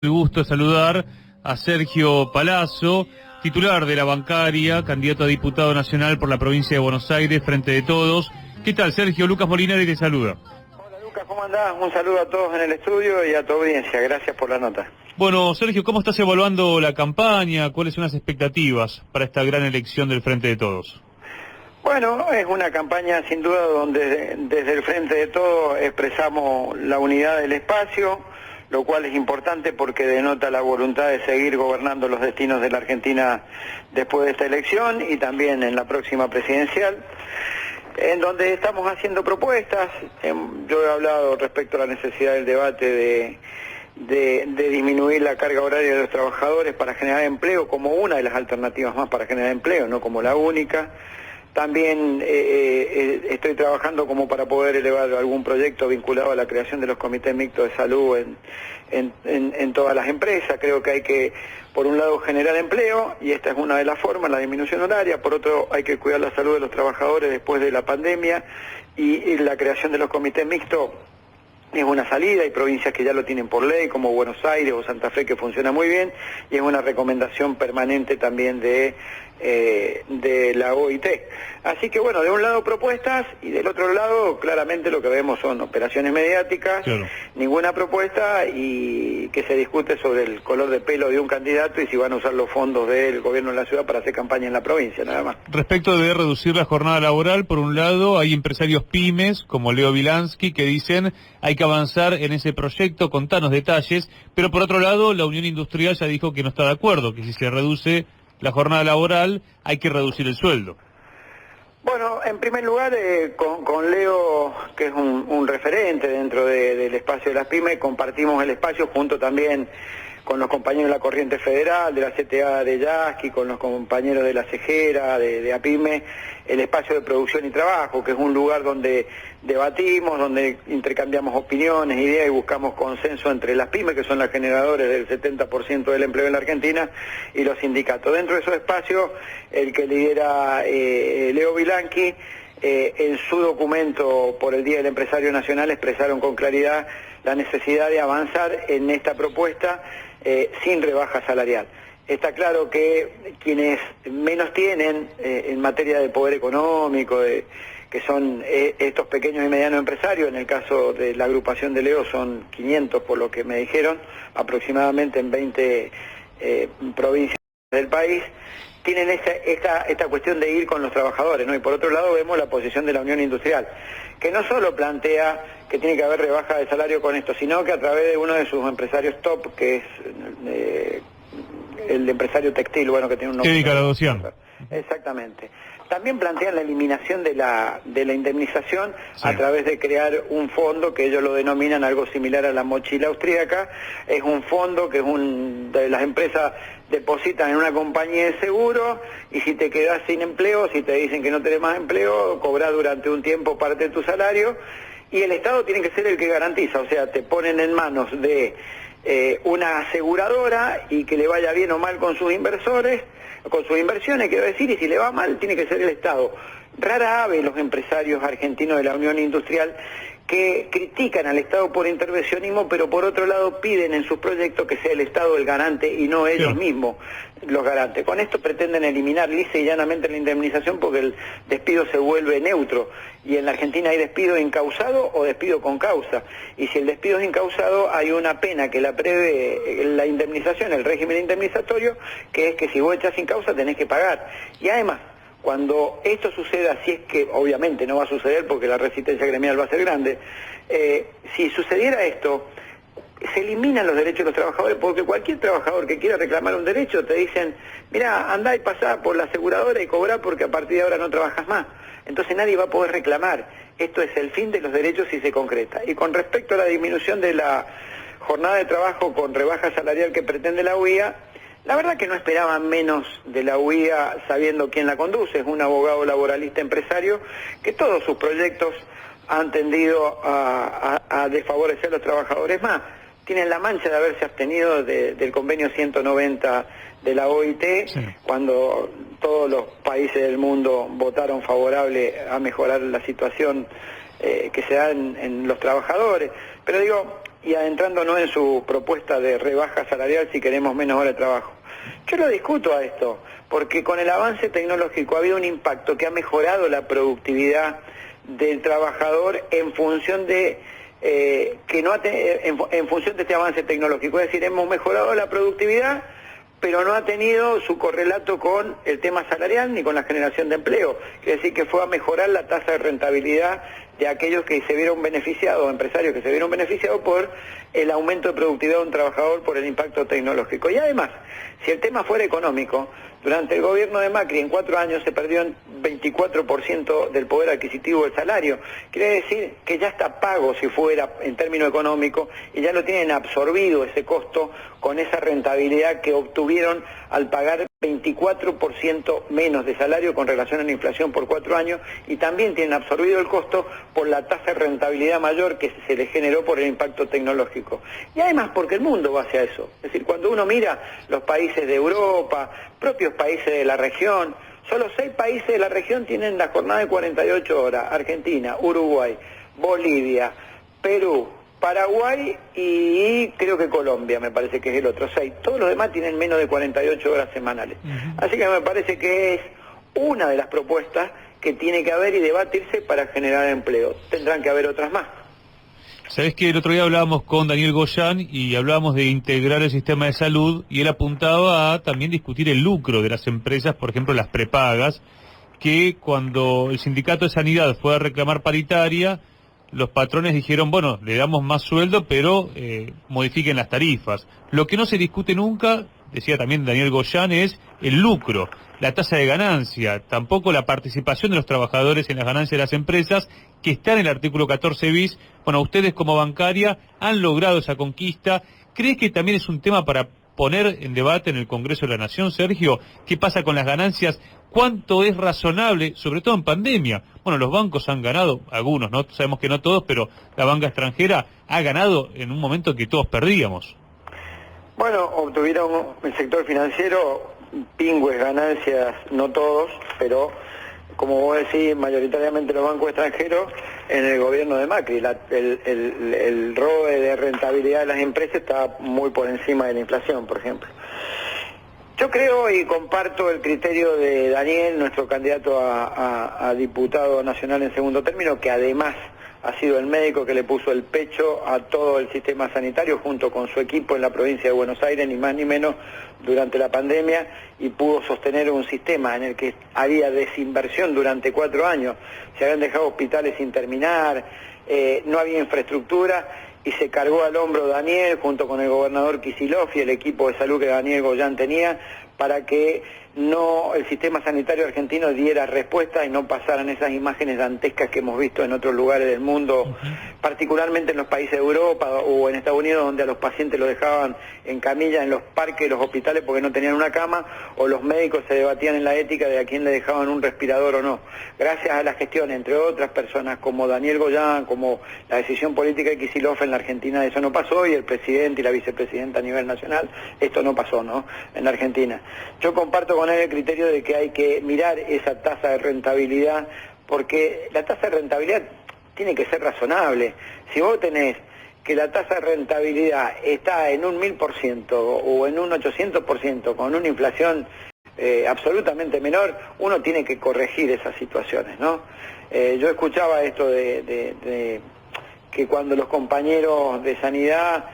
El gusto de saludar a Sergio Palazzo, titular de la bancaria, candidato a diputado nacional por la provincia de Buenos Aires, Frente de Todos. ¿Qué tal, Sergio? Lucas Molinari te saluda. Hola Lucas, ¿cómo andás? Un saludo a todos en el estudio y a tu audiencia. Gracias por la nota. Bueno, Sergio, ¿cómo estás evaluando la campaña? ¿Cuáles son las expectativas para esta gran elección del Frente de Todos? Bueno, es una campaña sin duda donde desde el Frente de Todos expresamos la unidad del espacio, lo cual es importante porque denota la voluntad de seguir gobernando los destinos de la Argentina después de esta elección y también en la próxima presidencial, en donde estamos haciendo propuestas. Yo he hablado respecto a la necesidad del debate de disminuir la carga horaria de los trabajadores para generar empleo como una de las alternativas más para generar empleo, no como la única. También estoy trabajando como para poder elevar algún proyecto vinculado a la creación de los comités mixtos de salud en todas las empresas. Creo que hay que, por un lado, generar empleo, y esta es una de las formas, la disminución horaria. Por otro, hay que cuidar la salud de los trabajadores después de la pandemia, y la creación de los comités mixtos es una salida. Hay provincias que ya lo tienen por ley, como Buenos Aires o Santa Fe, que funciona muy bien, y es una recomendación permanente también de la OIT. Así que bueno, de un lado propuestas, y del otro lado claramente lo que vemos son operaciones mediáticas, claro. Ninguna propuesta, y que se discute sobre el color de pelo de un candidato y si van a usar los fondos del gobierno de la ciudad para hacer campaña en la provincia, nada más. Respecto de reducir la jornada laboral, por un lado hay empresarios pymes como Leo Wilansky que dicen hay que avanzar en ese proyecto, contanos detalles, pero por otro lado la Unión Industrial ya dijo que no está de acuerdo, que si se reduce la jornada laboral hay que reducir el sueldo. Bueno, en primer lugar, con Leo, que es un referente dentro del espacio de las pymes, compartimos el espacio junto también con los compañeros de la Corriente Federal, de la CTA de Yasky, con los compañeros de la Cejera, de APYME, el espacio de producción y trabajo, que es un lugar donde debatimos, donde intercambiamos opiniones, ideas y buscamos consenso entre las pymes, que son las generadoras del 70% del empleo en la Argentina, y los sindicatos. Dentro de esos espacios, el que lidera Leo Wilansky, en su documento por el Día del Empresario Nacional expresaron con claridad la necesidad de avanzar en esta propuesta sin rebaja salarial. Está claro que quienes menos tienen en materia de poder económico, que son estos pequeños y medianos empresarios, en el caso de la agrupación de Leo son 500 por lo que me dijeron, aproximadamente en 20 provincias del país, tienen esta cuestión de ir con los trabajadores, ¿no? Y por otro lado vemos la posición de la Unión Industrial, que no solo plantea que tiene que haber rebaja de salario con esto, sino que a través de uno de sus empresarios top, que es el empresario textil, bueno, que tiene un nombre. Exactamente. También plantean la eliminación de la indemnización, sí, a través de crear un fondo que ellos lo denominan algo similar a la mochila austríaca. Es un fondo que de las empresas depositan en una compañía de seguro, y si te quedas sin empleo, si te dicen que no tenés más empleo, cobras durante un tiempo parte de tu salario, y el Estado tiene que ser el que garantiza, o sea, te ponen en manos de una aseguradora, y que le vaya bien o mal con sus inversores, con sus inversiones, quiero decir, y si le va mal tiene que ser el Estado. Rara ave los empresarios argentinos de la Unión Industrial que critican al Estado por intervencionismo, pero por otro lado piden en sus proyectos que sea el Estado el garante y no ellos mismos los garantes. Con esto pretenden eliminar lisa y llanamente la indemnización, porque el despido se vuelve neutro, y en la Argentina hay despido incausado o despido con causa, y si el despido es incausado hay una pena que la prevé la indemnización, el régimen indemnizatorio, que es que si vos echás sin causa tenés que pagar. Y además, cuando esto suceda, si es que obviamente no va a suceder porque la resistencia gremial va a ser grande, si sucediera esto, se eliminan los derechos de los trabajadores, porque cualquier trabajador que quiera reclamar un derecho te dicen, mira, andá y pasá por la aseguradora y cobrá porque a partir de ahora no trabajas más. Entonces nadie va a poder reclamar. Esto es el fin de los derechos si se concreta. Y con respecto a la disminución de la jornada de trabajo con rebaja salarial que pretende la UIA, la verdad que no esperaban menos de la UIA sabiendo quién la conduce. Es un abogado laboralista empresario que todos sus proyectos han tendido a desfavorecer a los trabajadores más. Tienen la mancha de haberse abstenido del convenio 190 de la OIT, sí, cuando todos los países del mundo votaron favorable a mejorar la situación que se da en los trabajadores. Pero digo, y adentrándonos en su propuesta de rebaja salarial si queremos menos horas de trabajo. Yo lo discuto a esto, porque con el avance tecnológico ha habido un impacto que ha mejorado la productividad del trabajador en función de en función de este avance tecnológico. Es decir, hemos mejorado la productividad, pero no ha tenido su correlato con el tema salarial ni con la generación de empleo. Quiere decir que fue a mejorar la tasa de rentabilidad de aquellos que se vieron beneficiados, empresarios que se vieron beneficiados por el aumento de productividad de un trabajador por el impacto tecnológico. Y además, si el tema fuera económico, durante el gobierno de Macri en 4 años se perdió un 24% del poder adquisitivo del salario. Quiere decir que ya está pago si fuera en términos económicos y ya lo tienen absorbido ese costo con esa rentabilidad que obtuvieron al pagar 24% menos de salario con relación a la inflación por 4 años, y también tienen absorbido el costo por la tasa de rentabilidad mayor que se les generó por el impacto tecnológico. Y además porque el mundo va hacia eso. Es decir, cuando uno mira los países de Europa, propios países de la región, solo 6 países de la región tienen la jornada de 48 horas. Argentina, Uruguay, Bolivia, Perú, Paraguay y creo que Colombia, me parece que es el otro, 6. Todos los demás tienen menos de 48 horas semanales. Así que me parece que es una de las propuestas que tiene que haber y debatirse para generar empleo. Tendrán que haber otras más. Sabés que el otro día hablábamos con Daniel Goyan y hablábamos de integrar el sistema de salud, y él apuntaba a también discutir el lucro de las empresas, por ejemplo las prepagas, que cuando el sindicato de sanidad fue a reclamar paritaria, los patrones dijeron, bueno, le damos más sueldo, pero modifiquen las tarifas. Lo que no se discute nunca, decía también Daniel Goyan, es el lucro, la tasa de ganancia, tampoco la participación de los trabajadores en las ganancias de las empresas, que está en el artículo 14 bis. Bueno, ustedes como bancaria han logrado esa conquista. ¿Crees que también es un tema para poner en debate en el Congreso de la Nación, Sergio? ¿Qué pasa con las ganancias? ¿Cuánto es razonable, sobre todo en pandemia? Bueno, los bancos han ganado, algunos, ¿no? Sabemos que no todos, pero la banca extranjera ha ganado en un momento que todos perdíamos. Bueno, obtuvieron el sector financiero pingües ganancias, no todos, pero como vos decís, mayoritariamente los bancos extranjeros en el gobierno de Macri. El ROE de rentabilidad de las empresas está muy por encima de la inflación, por ejemplo. Yo creo y comparto el criterio de Daniel, nuestro candidato a diputado nacional en segundo término, que además ha sido el médico que le puso el pecho a todo el sistema sanitario junto con su equipo en la provincia de Buenos Aires, ni más ni menos, durante la pandemia, y pudo sostener un sistema en el que había desinversión durante 4 años, se habían dejado hospitales sin terminar, no había infraestructura, y se cargó al hombro Daniel junto con el gobernador Kicillof y el equipo de salud que Daniel Goyan tenía, para que el sistema sanitario argentino diera respuesta y no pasaran esas imágenes dantescas que hemos visto en otros lugares del mundo, particularmente en los países de Europa o en Estados Unidos, donde a los pacientes los dejaban en camilla en los parques de los hospitales porque no tenían una cama, o los médicos se debatían en la ética de a quién le dejaban un respirador o no. Gracias a la gestión, entre otras personas, como Daniel Goyan, como la decisión política de Kicillof en la Argentina, eso no pasó, y el presidente y la vicepresidenta a nivel nacional, esto no pasó, ¿no?, en la Argentina. Yo comparto con él el criterio de que hay que mirar esa tasa de rentabilidad, porque la tasa de rentabilidad tiene que ser razonable. Si vos tenés que la tasa de rentabilidad está en un 1000% o en un 800% con una inflación absolutamente menor, uno tiene que corregir esas situaciones, ¿no? Yo escuchaba esto de que cuando los compañeros de sanidad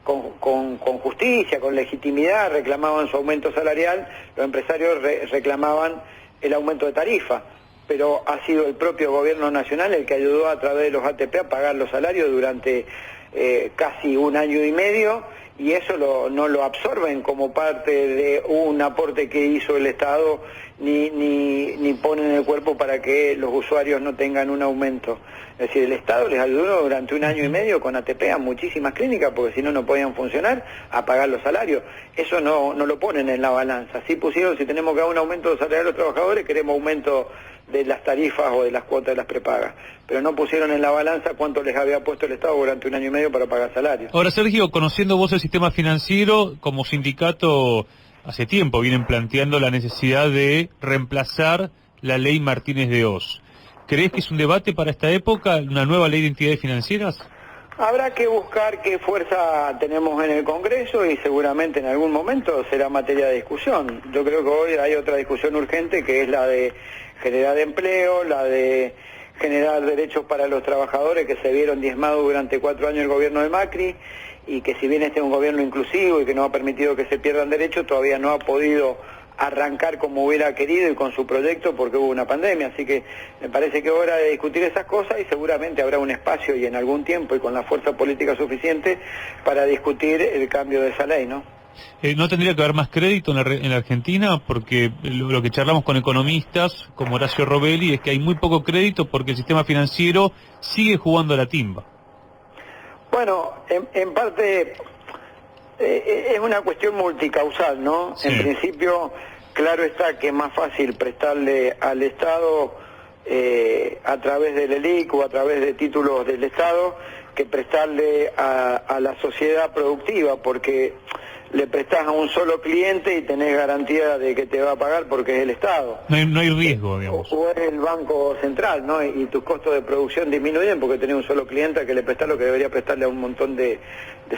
con justicia, con legitimidad, reclamaban su aumento salarial, los empresarios reclamaban el aumento de tarifa, pero ha sido el propio gobierno nacional el que ayudó a través de los ATP a pagar los salarios durante casi 1 año y medio, y eso no lo absorben como parte de un aporte que hizo el Estado, ni ponen el cuerpo para que los usuarios no tengan un aumento. Es decir, el Estado les ayudó durante 1 año y medio con ATP a muchísimas clínicas, porque si no podían funcionar, a pagar los salarios. Eso no lo ponen en la balanza. Sí pusieron, si tenemos que dar un aumento de salario a los trabajadores, queremos aumento de las tarifas o de las cuotas de las prepagas, pero no pusieron en la balanza cuánto les había puesto el Estado durante 1 año y medio para pagar salarios. Ahora, Sergio, conociendo vos el sistema financiero, como sindicato hace tiempo vienen planteando la necesidad de reemplazar la ley Martínez de Oz. ¿Crees que es un debate para esta época, una nueva ley de entidades financieras? Habrá que buscar qué fuerza tenemos en el Congreso y seguramente en algún momento será materia de discusión. Yo creo que hoy hay otra discusión urgente que es la de generar empleo, la de generar derechos para los trabajadores que se vieron diezmados durante 4 años el gobierno de Macri y que si bien este es un gobierno inclusivo y que no ha permitido que se pierdan derechos, todavía no ha podido arrancar como hubiera querido y con su proyecto porque hubo una pandemia, así que me parece que es hora de discutir esas cosas y seguramente habrá un espacio y en algún tiempo y con la fuerza política suficiente para discutir el cambio de esa ley, ¿no? ¿No tendría que haber más crédito en la Argentina? Porque lo que charlamos con economistas como Horacio Robelli es que hay muy poco crédito porque el sistema financiero sigue jugando a la timba. Bueno, en parte es una cuestión multicausal, ¿no? Sí. En principio, claro está que es más fácil prestarle al Estado a través del ELIC o a través de títulos del Estado que prestarle a la sociedad productiva, porque le prestás a un solo cliente y tenés garantía de que te va a pagar porque es el Estado. No hay riesgo, digamos. O es el Banco Central, ¿no? Y tus costos de producción disminuyen porque tenés un solo cliente al que le prestás lo que debería prestarle a un montón de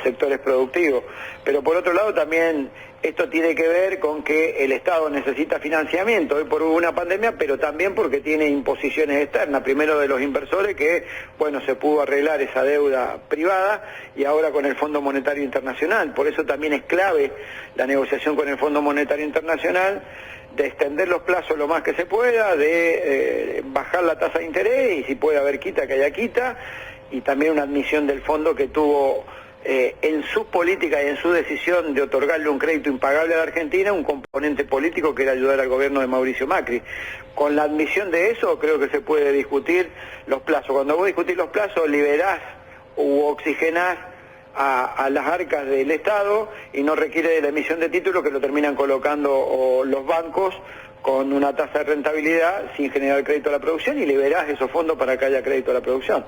sectores productivos. Pero por otro lado también esto tiene que ver con que el Estado necesita financiamiento hoy por una pandemia, pero también porque tiene imposiciones externas. Primero de los inversores que, bueno, se pudo arreglar esa deuda privada y ahora con el Fondo Monetario Internacional. Por eso también es clave la negociación con el Fondo Monetario Internacional de extender los plazos lo más que se pueda, de bajar la tasa de interés y si puede haber quita, que haya quita, y también una admisión del fondo que tuvo en su política y en su decisión de otorgarle un crédito impagable a la Argentina, un componente político que era ayudar al gobierno de Mauricio Macri. Con la admisión de eso creo que se puede discutir los plazos. Cuando vos discutís los plazos liberás u oxigenás a las arcas del Estado y no requiere de la emisión de títulos que lo terminan colocando los bancos con una tasa de rentabilidad sin generar crédito a la producción y liberás esos fondos para que haya crédito a la producción.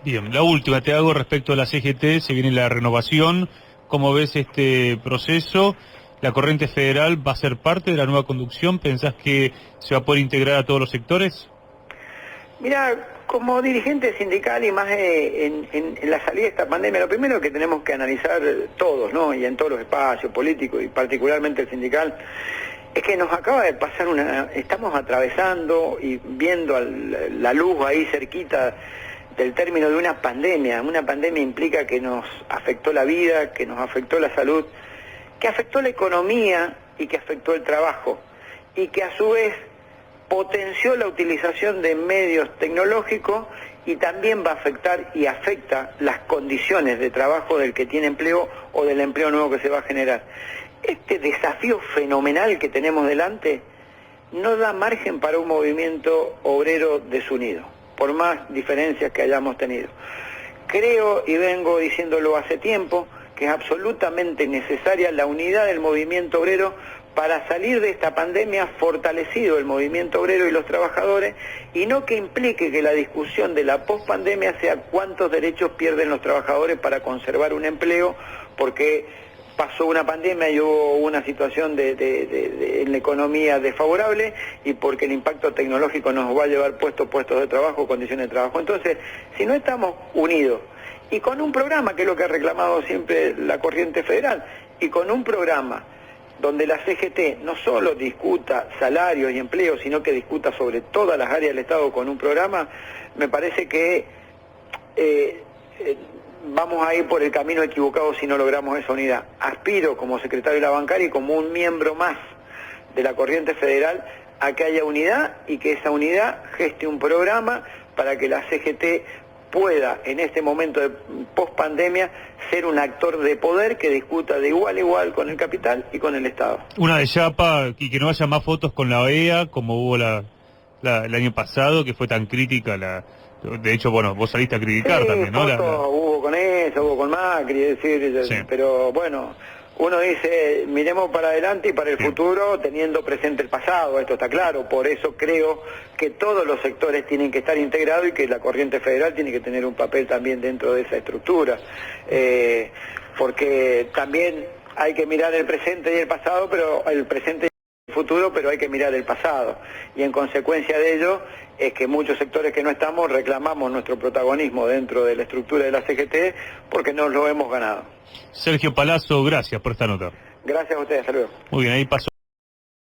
Bien, la última te hago respecto a la CGT, se viene la renovación, ¿cómo ves este proceso? ¿La Corriente Federal va a ser parte de la nueva conducción? ¿Pensás que se va a poder integrar a todos los sectores? Mira, como dirigente sindical y más en la salida de esta pandemia, lo primero que tenemos que analizar todos, ¿no? Y en todos los espacios políticos y particularmente el sindical, es que nos acaba de pasar estamos atravesando y viendo la luz ahí cerquita del término de una pandemia. Una pandemia implica que nos afectó la vida, que nos afectó la salud, que afectó la economía y que afectó el trabajo y que a su vez potenció la utilización de medios tecnológicos y también va a afectar y afecta las condiciones de trabajo del que tiene empleo o del empleo nuevo que se va a generar. Este desafío fenomenal que tenemos delante no da margen para un movimiento obrero desunido, por más diferencias que hayamos tenido. Creo, y vengo diciéndolo hace tiempo, que es absolutamente necesaria la unidad del movimiento obrero para salir de esta pandemia fortalecido el movimiento obrero y los trabajadores, y no que implique que la discusión de la pospandemia sea cuántos derechos pierden los trabajadores para conservar un empleo, porque pasó una pandemia y hubo una situación en la economía desfavorable y porque el impacto tecnológico nos va a llevar puestos de trabajo, condiciones de trabajo. Entonces, si no estamos unidos y con un programa, que es lo que ha reclamado siempre la Corriente Federal, y con un programa donde la CGT no solo discuta salarios y empleos, sino que discuta sobre todas las áreas del Estado con un programa, me parece que vamos a ir por el camino equivocado si no logramos esa unidad. Aspiro como secretario de la bancaria y como un miembro más de la Corriente Federal a que haya unidad y que esa unidad geste un programa para que la CGT pueda en este momento de pospandemia ser un actor de poder que discuta de igual a igual con el capital y con el Estado. Una de chapa y que no haya más fotos con la OEA como hubo el año pasado, que fue tan crítica de hecho, bueno, vos saliste a criticar también, ¿no? Hubo con eso, hubo con Macri, es decir, sí. Pero bueno, uno dice, miremos para adelante y para el futuro teniendo presente el pasado, esto está claro, por eso creo que todos los sectores tienen que estar integrados y que la Corriente Federal tiene que tener un papel también dentro de esa estructura, porque también hay que mirar el presente y el pasado, pero el presente y el futuro, pero hay que mirar el pasado. Y en consecuencia de ello es que muchos sectores que no estamos reclamamos nuestro protagonismo dentro de la estructura de la CGT porque nos lo hemos ganado. Sergio Palazzo, gracias por esta nota. Gracias a ustedes, hasta luego. Muy bien, ahí pasó.